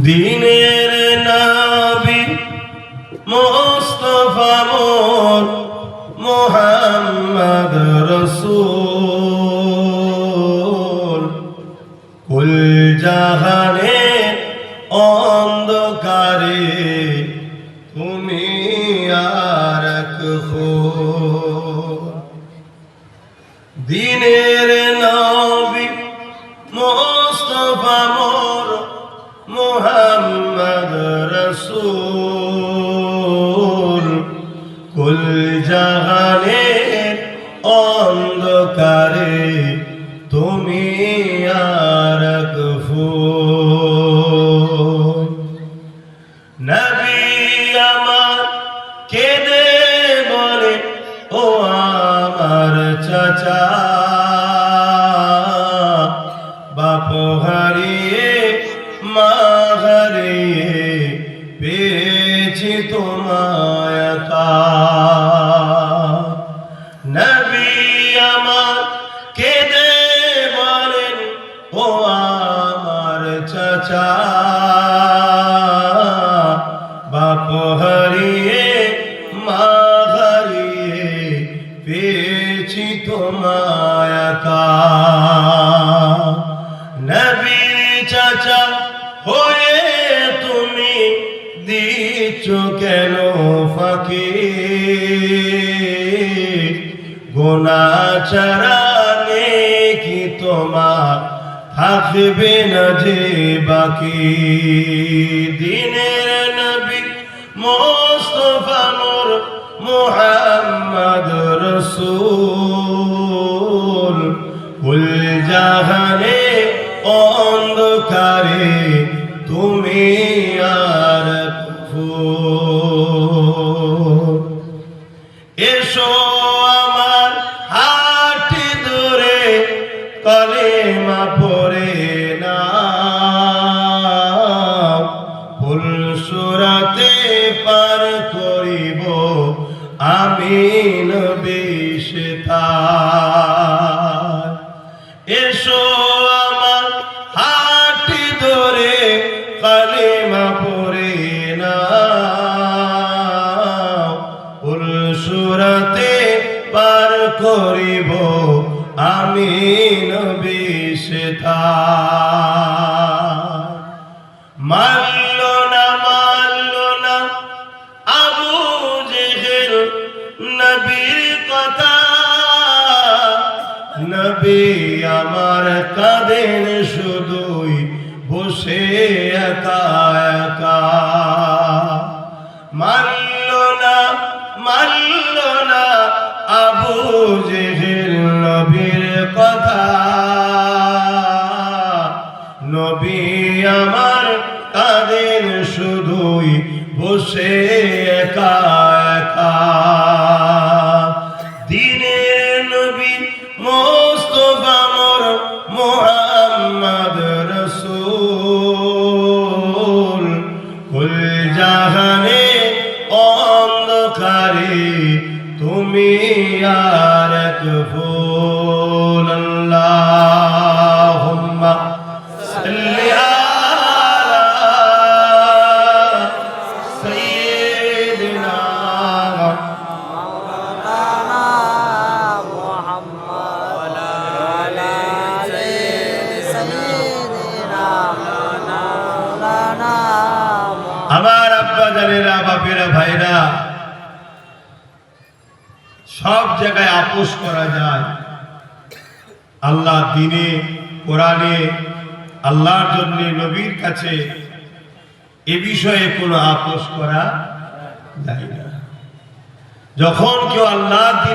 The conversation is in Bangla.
দিনের নবী মুস্তাফা মোর মুহাম্মদ রাসূল কুল জাহানে অন্ধকারে তুমি আর ফুল। দিনের নবী মুস্তাফা মোর মুহাম্মদ রাসূল কুল জাহানে অন্ধকারে তুমি আর ফুল। নবী আমার কেঁদে বলে ও আমার চাচা, বাপ হারিয়ে মা হারিয়ে পেয়েছি তোমায় একা। নবী আমার কেঁদে বলেন ও আমার চাচা, বাপ হারিয়ে মা হারিয়ে পেয়েছি তোমায় একা। নবীর চাচা হয়ে তুমি দিচ্ছ কেন ফাঁকি, গুনাহ ছাড়া নেকি তোমার থাকবে না যে বাকি। দিনের নবী মুস্তাফা মোর মুহাম্মদ রাসূল কুল জাহানে অন্ধকারে তুমি আর ফুল। এসো আমার হাটি ধরে কালেমা পড়ে না, ফুলসুরাতে পার করিব আমি নবী সেতার। এসো আমার হাটি ধরে কালেমা পড়ে না, ফুলসুরাতে পার করিব আমি নবী সেতার। মানল না আবু জেহেল নবীর কথা, নবী আমার কাঁদেন শুধুই বসে একা একা। মানল না আবু জেহেল নবীর কথা, নবী আমার কাঁদেন শুধুই বসে একা একা। দিনের নবী মুস্তাফা মোর মুহাম্মদ রাসূল কুল জাহানে অন্ধকারে তুমি আর ফুল। আল্লাহুম্মা সাল্লি আলা সাইয়্যিদিনা মাওলানা মুহাম্মদ ওয়া আলা সাইয়্যিদিনা মাওলানা। আমার আব্বা জানেরা, বাপেরা, ভাইরা, সব জায়গায় আপোষ করা যায়, আল্লাহ দ্বীনে কোরআনে আল্লাহর জন্য নবীর কাছে এ বিষয়ে কোনো আপোষ করা যায় না। যখন কেউ আল্লাহর দ্বীনের